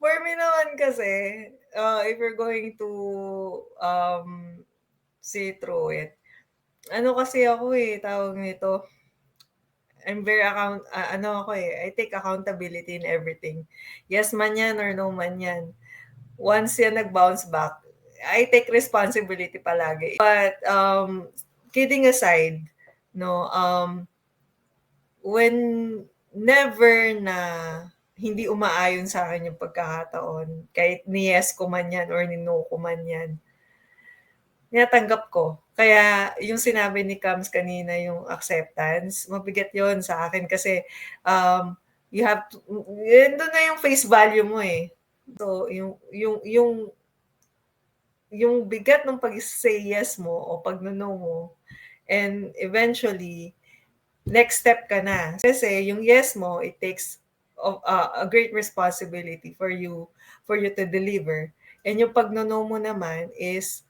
For me naman kasi, if you're going to, see through it, ano kasi ako, eh, tawag nito, I'm very ano ako, eh, I take accountability in everything. Yes man 'yan or no man 'yan. Once 'yan nag-bounce back, I take responsibility palagi. But, kidding aside, no, when never na hindi umaayon sa'kin yung pagkakataon, kahit ni-yes ko man 'yan or ni-no ko man 'yan, tinatanggap ko. Kaya yung sinabi ni Kams kanina, yung acceptance, mabigat yon sa akin kasi, you have to dun na yung face value mo, eh. So, yung bigat ng pag-say yes mo o pag-no-no mo, and eventually next step ka na. Kasi yung yes mo, it takes a great responsibility for you to deliver. And yung pag-no mo naman is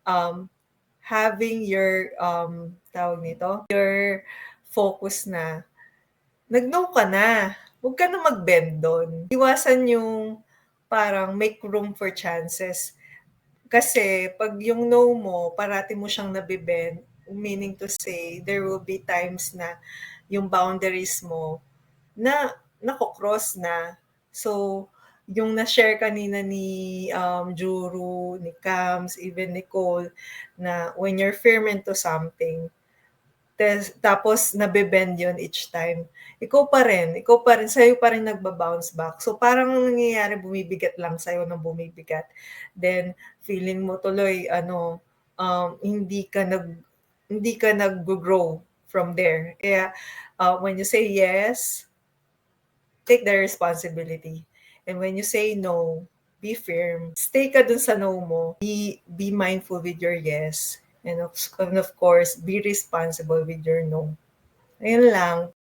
um, having your tawag nito, your focus na nag-no ka na. Huwag ka na mag-bend do'n. Iwasan yung parang make room for chances. Kasi 'pag yung no mo parati mo siyang nabe-bend, meaning to say there will be times na yung boundaries mo na nako-cross na. So, yung na-share kanina ni, Juru, ni Kams, even Nicole, na when you're firm into something, tapos nabe-bend yun each time, ikaw pa rin, sa'yo pa rin nagba-bounce back. So, parang ang nangyayari bumibigat lang sa'yo ng bumibigat. Then feeling mo tuloy ano, hindi ka naggo-grow from there. Kaya, when you say yes, take the responsibility. And when you say no, be firm. Stay ka dun sa no mo. Be mindful with your yes. And of course, be responsible with your no. Ayun lang.